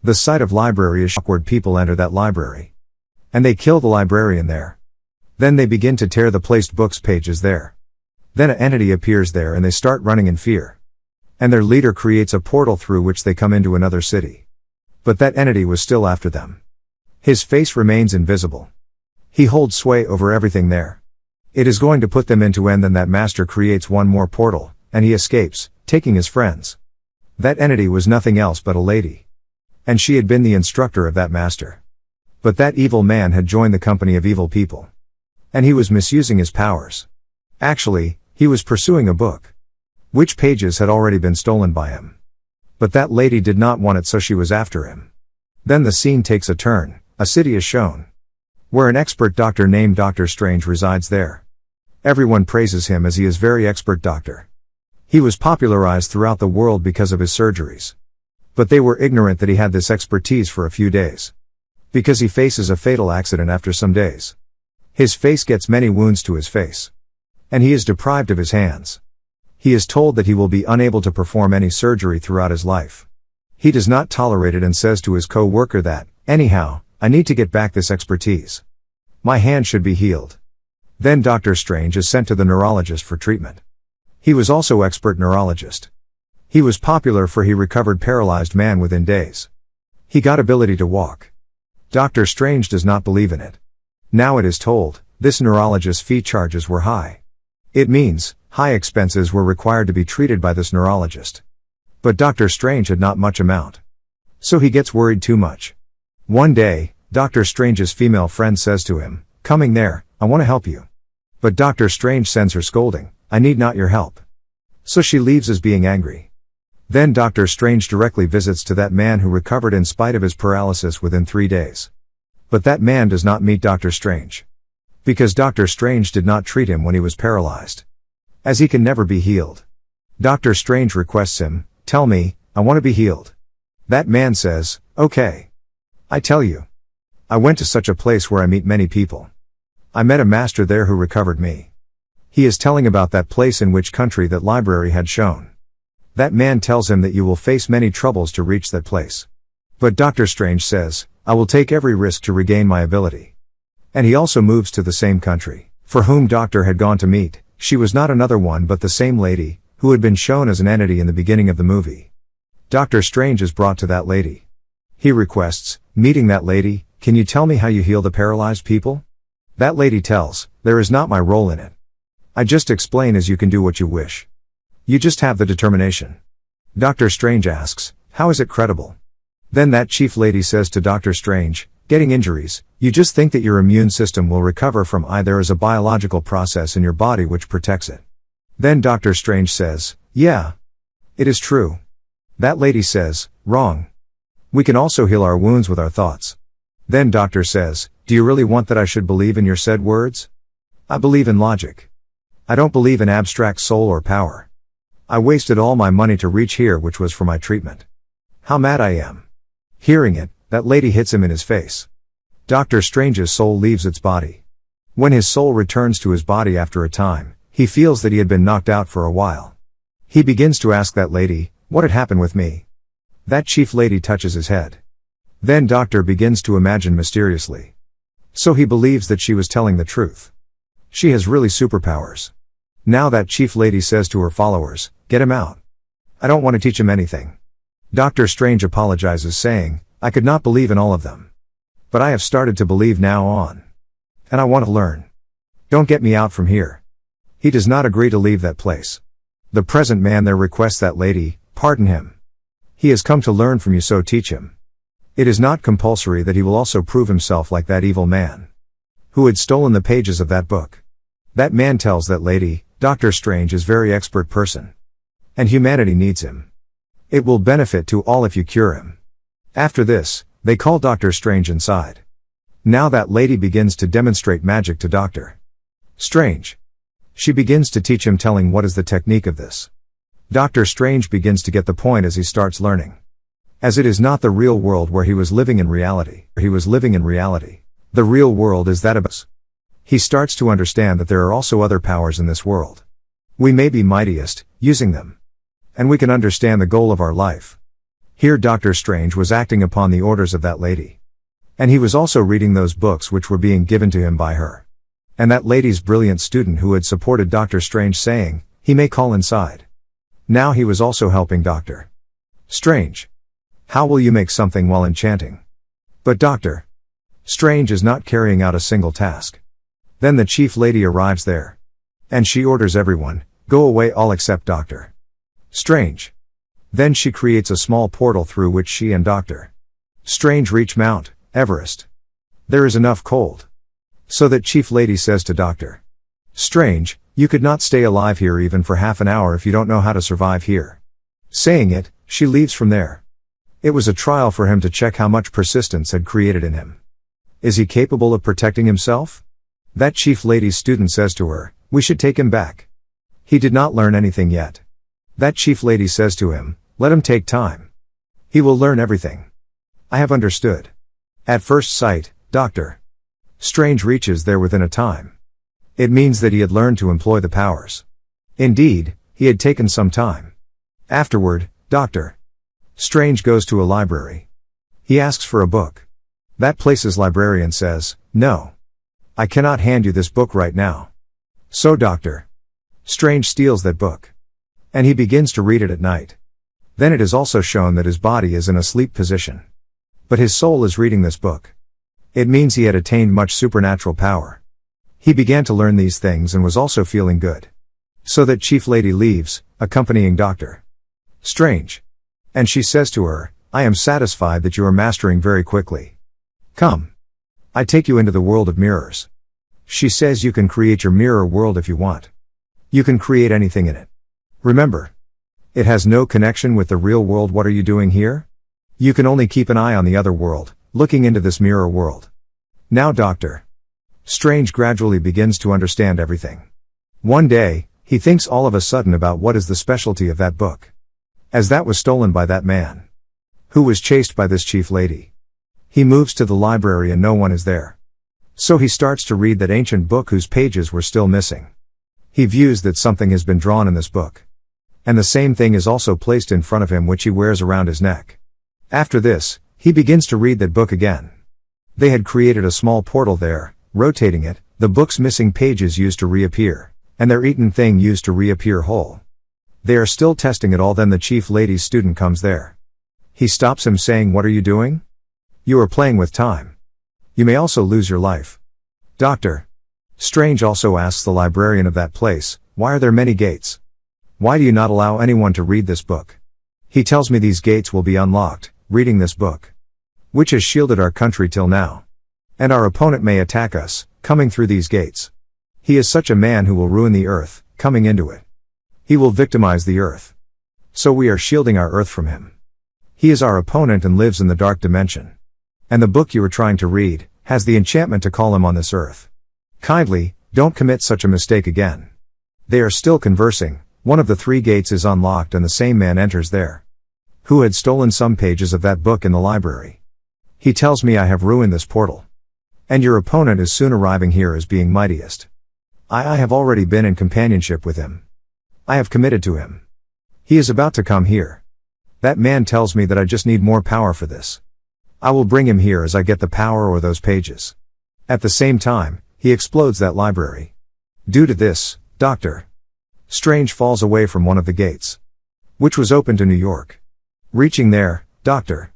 The sight of library is awkward. People enter that library. And they kill the librarian there. Then they begin to tear the placed books pages there. Then an entity appears there and they start running in fear. And their leader creates a portal through which they come into another city. But that entity was still after them. His face remains invisible. He holds sway over everything there. It is going to put them into end. Then that master creates one more portal, and he escapes, taking his friends. That entity was nothing else but a lady. And she had been the instructor of that master. But that evil man had joined the company of evil people. And he was misusing his powers. Actually, he was pursuing a book, which pages had already been stolen by him. But that lady did not want it, so she was after him. Then the scene takes a turn. A city is shown, where an expert doctor named Dr. Strange resides there. Everyone praises him as he is very expert doctor. He was popularized throughout the world because of his surgeries. But they were ignorant that he had this expertise for a few days. Because he faces a fatal accident after some days. His face gets many wounds to his face. And he is deprived of his hands. He is told that he will be unable to perform any surgery throughout his life. He does not tolerate it and says to his co-worker that, anyhow, I need to get back this expertise. My hand should be healed. Then Dr. Strange is sent to the neurologist for treatment. He was also expert neurologist. He was popular for he recovered paralyzed man within days. He got ability to walk. Dr. Strange does not believe in it. Now it is told, this neurologist's fee charges were high. It means, high expenses were required to be treated by this neurologist. But Dr. Strange had not much amount. So he gets worried too much. One day, Dr. Strange's female friend says to him, coming there, I want to help you. But Dr. Strange sends her scolding, I need not your help. So she leaves as being angry. Then Dr. Strange directly visits to that man who recovered in spite of his paralysis within 3 days. But that man does not meet Dr. Strange. Because Dr. Strange did not treat him when he was paralyzed. As he can never be healed. Dr. Strange requests him, tell me, I want to be healed. That man says, okay. I tell you. I went to such a place where I meet many people. I met a master there who recovered me. He is telling about that place in which country that library had shown. That man tells him that you will face many troubles to reach that place. But Dr. Strange says, I will take every risk to regain my ability. And he also moves to the same country, for whom Doctor had gone to meet. She was not another one but the same lady, who had been shown as an entity in the beginning of the movie. Dr. Strange is brought to that lady. He requests, meeting that lady, can you tell me how you heal the paralyzed people? That lady tells, there is not my role in it. I just explain as you can do what you wish. You just have the determination. Dr. Strange asks, how is it credible? Then that chief lady says to Dr. Strange, getting injuries, you just think that your immune system will recover from there is a biological process in your body which protects it. Then Dr. Strange says, yeah. It is true. That lady says, wrong. We can also heal our wounds with our thoughts. Then Doctor says, do you really want that I should believe in your said words? I believe in logic. I don't believe in abstract soul or power. I wasted all my money to reach here which was for my treatment. How mad I am. Hearing it, that lady hits him in his face. Dr. Strange's soul leaves its body. When his soul returns to his body after a time, he feels that he had been knocked out for a while. He begins to ask that lady, what had happened with me? That chief lady touches his head. Then Doctor begins to imagine mysteriously. So he believes that she was telling the truth. She has really superpowers. Now that chief lady says to her followers, get him out. I don't want to teach him anything. Dr. Strange apologizes saying, I could not believe in all of them. But I have started to believe now on. And I want to learn. Don't get me out from here. He does not agree to leave that place. The present man there requests that lady, pardon him. He has come to learn from you, so teach him. It is not compulsory that he will also prove himself like that evil man who had stolen the pages of that book. That man tells that lady, Dr. Strange is very expert person. And humanity needs him. It will benefit to all if you cure him. After this, they call Dr. Strange inside. Now that lady begins to demonstrate magic to Dr. Strange. She begins to teach him, telling what is the technique of this. Dr. Strange begins to get the point as he starts learning. As it is not the real world where he was living in reality. The real world is that of us. He starts to understand that there are also other powers in this world. We may be mightiest, using them. And we can understand the goal of our life. Here Doctor Strange was acting upon the orders of that lady. And he was also reading those books which were being given to him by her. And that lady's brilliant student who had supported Doctor Strange saying, he may call inside. Now he was also helping Doctor Strange. How will you make something while enchanting? But Doctor Strange is not carrying out a single task. Then the chief lady arrives there. And she orders everyone, go away all except Doctor Strange. Then she creates a small portal through which she and Doctor Strange reach Mount Everest. There is enough cold. So that chief lady says to Doctor Strange, you could not stay alive here even for half an hour if you don't know how to survive here. Saying it, she leaves from there. It was a trial for him to check how much persistence had created in him. Is he capable of protecting himself? That chief lady's student says to her, we should take him back. He did not learn anything yet. That chief lady says to him, let him take time. He will learn everything. I have understood. At first sight, Doctor Strange reaches there within a time. It means that he had learned to employ the powers. Indeed, he had taken some time. Afterward, Doctor Strange goes to a library. He asks for a book. That place's librarian says, no. I cannot hand you this book right now. So Doctor Strange steals that book. And he begins to read it at night. Then it is also shown that his body is in a sleep position. But his soul is reading this book. It means he had attained much supernatural power. He began to learn these things and was also feeling good. So that chief lady leaves, accompanying Doctor Strange. And she says to her, I am satisfied that you are mastering very quickly. Come. I take you into the world of mirrors. She says you can create your mirror world if you want. You can create anything in it. Remember, it has no connection with the real world. What are you doing here? You can only keep an eye on the other world, looking into this mirror world. Now Doctor Strange gradually begins to understand everything. One day, he thinks all of a sudden about what is the specialty of that book. As that was stolen by that man, who was chased by this chief lady. He moves to the library and no one is there. So he starts to read that ancient book whose pages were still missing. He views that something has been drawn in this book. And the same thing is also placed in front of him which he wears around his neck. After this, he begins to read that book again. They had created a small portal there, rotating it, the book's missing pages used to reappear, and their eaten thing used to reappear whole. They are still testing it all. Then the chief lady's student comes there. He stops him saying, what are you doing? You are playing with time. You may also lose your life. Doctor Strange also asks the librarian of that place, why are there many gates? Why do you not allow anyone to read this book? He tells me these gates will be unlocked, reading this book, which has shielded our country till now. And our opponent may attack us, coming through these gates. He is such a man who will ruin the earth, coming into it. He will victimize the earth. So we are shielding our earth from him. He is our opponent and lives in the dark dimension. And the book you are trying to read, has the enchantment to call him on this earth. Kindly, don't commit such a mistake again. They are still conversing. One of the 3 gates is unlocked and the same man enters there, who had stolen some pages of that book in the library. He tells me I have ruined this portal. And your opponent is soon arriving here as being mightiest. I have already been in companionship with him. I have committed to him. He is about to come here. That man tells me that I just need more power for this. I will bring him here as I get the power or those pages. At the same time, he explodes that library. Due to this, Doctor Strange falls away from one of the gates, which was open to New York. Reaching there, Doctor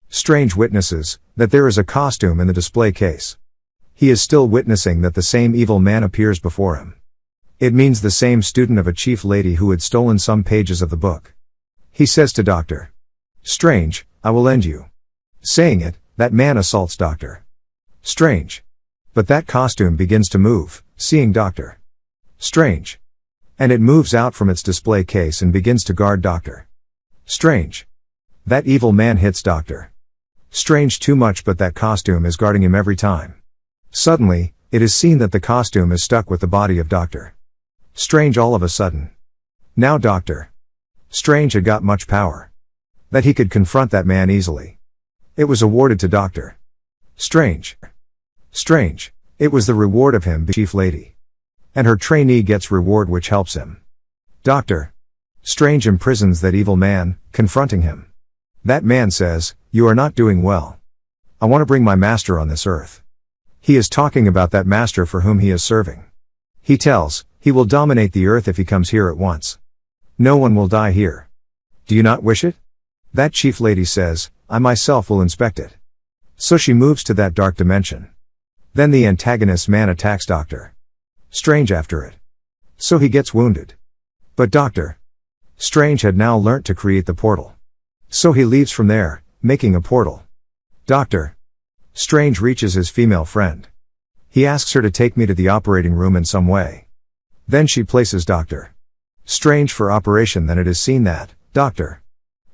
Strange witnesses that there is a costume in the display case. He is still witnessing that the same evil man appears before him. It means the same student of a chief lady who had stolen some pages of the book. He says to Doctor Strange, I will end you. Saying it, that man assaults Doctor Strange. But that costume begins to move, seeing Doctor Strange. And it moves out from its display case and begins to guard Doctor Strange. That evil man hits Doctor Strange too much, but that costume is guarding him every time. Suddenly, it is seen that the costume is stuck with the body of Doctor Strange all of a sudden. Now Doctor Strange had got much power. That he could confront that man easily. It was awarded to Doctor Strange. It was the reward of him, the chief lady. And her trainee gets reward which helps him. Doctor Strange imprisons that evil man, confronting him. That man says, "You are not doing well. I want to bring my master on this earth." He is talking about that master for whom he is serving. He tells, he will dominate the earth if he comes here at once. No one will die here. Do you not wish it? That chief lady says, "I myself will inspect it." So she moves to that dark dimension. Then the antagonist man attacks Dr. Strange after it. So he gets wounded. But Dr. Strange had now learnt to create the portal. So he leaves from there, making a portal. Dr. Strange reaches his female friend. He asks her to take me to the operating room in some way. Then she places Dr. Strange for operation. Then it is seen that Dr.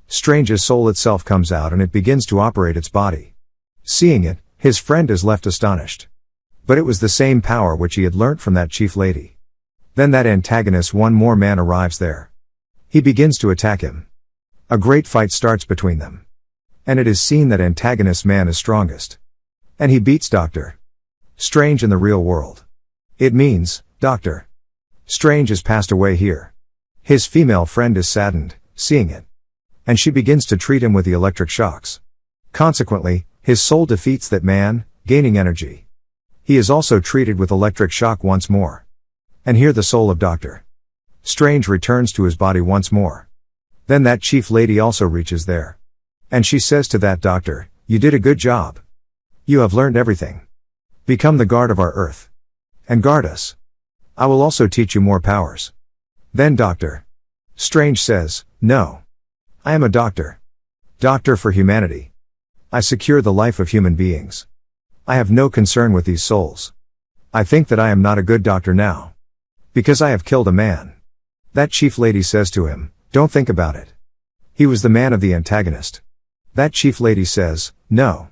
Strange's soul itself comes out and it begins to operate its body. Seeing it, his friend is left astonished. But it was the same power which he had learnt from that chief lady. Then that antagonist one more man arrives there. He begins to attack him. A great fight starts between them. And it is seen that antagonist man is strongest. And he beats Dr. Strange in the real world. It means, Dr. Strange has passed away here. His female friend is saddened, seeing it. And she begins to treat him with the electric shocks. Consequently, his soul defeats that man, gaining energy. He is also treated with electric shock once more. And here the soul of Dr. Strange returns to his body once more. Then that chief lady also reaches there. And she says to that doctor, "You did a good job. You have learned everything. Become the guard of our earth. And guard us. I will also teach you more powers." Then Dr. Strange says, "No. I am a doctor. Doctor for humanity. I secure the life of human beings. I have no concern with these souls. I think that I am not a good doctor now. Because I have killed a man." That chief lady says to him, "Don't think about it. He was the man of the antagonist." That chief lady says, "No.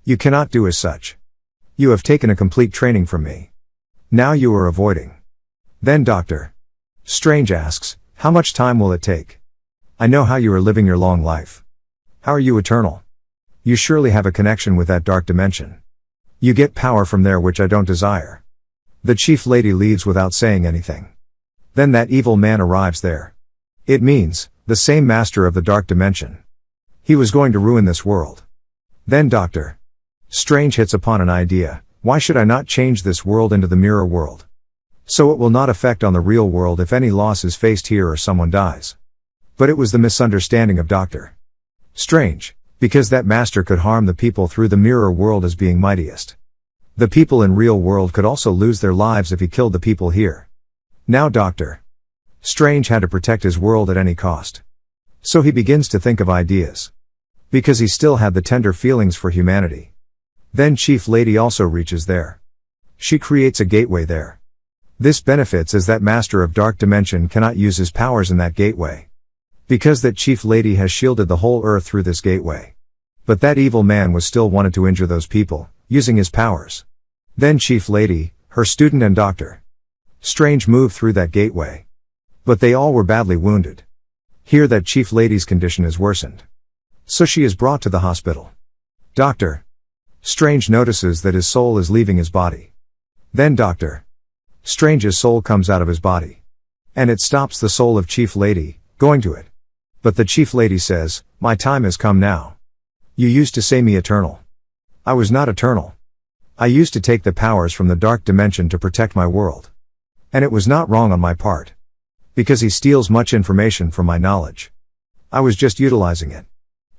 You cannot do as such. You have taken a complete training from me. Now you are avoiding." Then Dr. Strange asks, "How much time will it take? I know how you are living your long life. How are you eternal? You surely have a connection with that dark dimension. You get power from there which I don't desire." The chief lady leaves without saying anything. Then that evil man arrives there. It means, the same master of the dark dimension. He was going to ruin this world. Then Dr. Strange hits upon an idea, why should I not change this world into the mirror world? So it will not affect on the real world if any loss is faced here or someone dies. But it was the misunderstanding of Dr. Strange, because that master could harm the people through the mirror world as being mightiest. The people in real world could also lose their lives if he killed the people here. Now Dr. Strange had to protect his world at any cost. So he begins to think of ideas. Because he still had the tender feelings for humanity. Then Chief Lady also reaches there. She creates a gateway there. This benefits as that master of dark dimension cannot use his powers in that gateway. Because that Chief Lady has shielded the whole earth through this gateway. But that evil man was still wanted to injure those people, using his powers. Then Chief Lady, her student and Dr. Strange moved through that gateway. But they all were badly wounded. Here that Chief Lady's condition is worsened. So she is brought to the hospital. Dr. Strange notices that his soul is leaving his body. Then Dr. Strange's soul comes out of his body. And it stops the soul of Chief Lady, going to it. But the Chief Lady says, "My time has come now. You used to say me eternal. I was not eternal. I used to take the powers from the dark dimension to protect my world. And it was not wrong on my part. Because he steals much information from my knowledge. I was just utilizing it.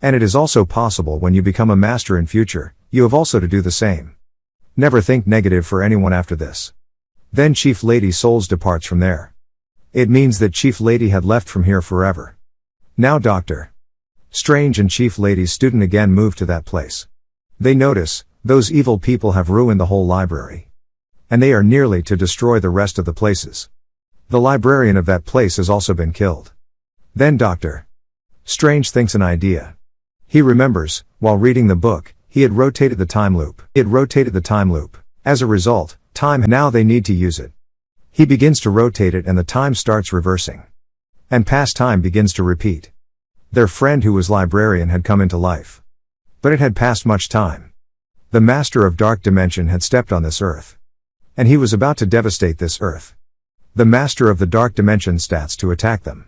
And it is also possible when you become a master in future, you have also to do the same. Never think negative for anyone after this." Then Chief Lady's souls departs from there. It means that Chief Lady had left from here forever. Now Dr. Strange and Chief Lady's student again move to that place. They notice, those evil people have ruined the whole library. And they are nearly to destroy the rest of the places. The librarian of that place has also been killed. Then Dr. Strange thinks an idea. He remembers, while reading the book, he had rotated the time loop. As a result, time now they need to use it. He begins to rotate it and the time starts reversing. And past time begins to repeat. Their friend who was librarian had come into life. But it had passed much time. The master of dark dimension had stepped on this earth. And he was about to devastate this earth. The master of the dark dimension starts to attack them.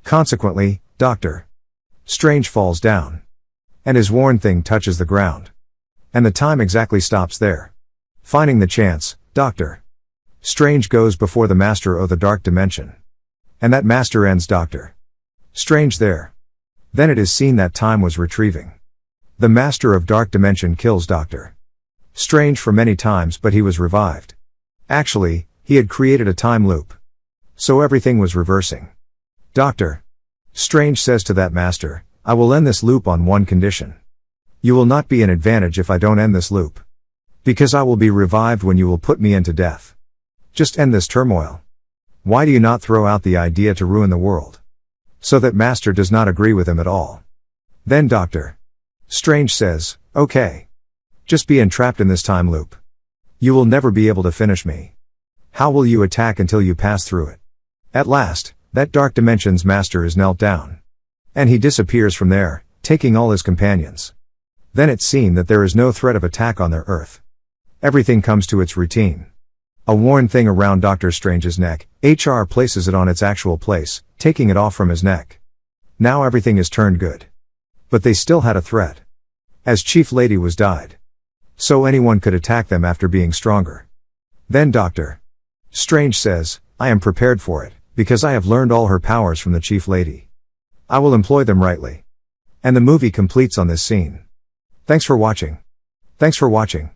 Consequently, Dr. Strange falls down. And his worn thing touches the ground. And the time exactly stops there. Finding the chance, Dr. Strange goes before the master of the dark dimension. And that master ends Dr. Strange there. Then it is seen that time was retrieving. The master of dark dimension kills Dr. Strange for many times, but he was revived. Actually, he had created a time loop. So everything was reversing. Dr. Strange says to that master, I will end this loop on one condition. You will not be an advantage if I don't end this loop. Because I will be revived when you will put me into death. Just end this turmoil. Why do you not throw out the idea to ruin the world? So that master does not agree with him at all. Then Dr. Strange says, okay. Just be entrapped in this time loop. You will never be able to finish me. How will you attack until you pass through it? At last, that dark dimension's master is knelt down. And he disappears from there, taking all his companions. Then it's seen that there is no threat of attack on their earth. Everything comes to its routine. A worn thing around Dr. Strange's neck, HR places it on its actual place, taking it off from his neck. Now everything is turned good. But they still had a threat. As Chief Lady was died. So anyone could attack them after being stronger. Then Dr. Strange says, I am prepared for it, because I have learned all her powers from the Chief Lady. I will employ them rightly. And the movie completes on this scene. Thanks for watching. Thanks for watching.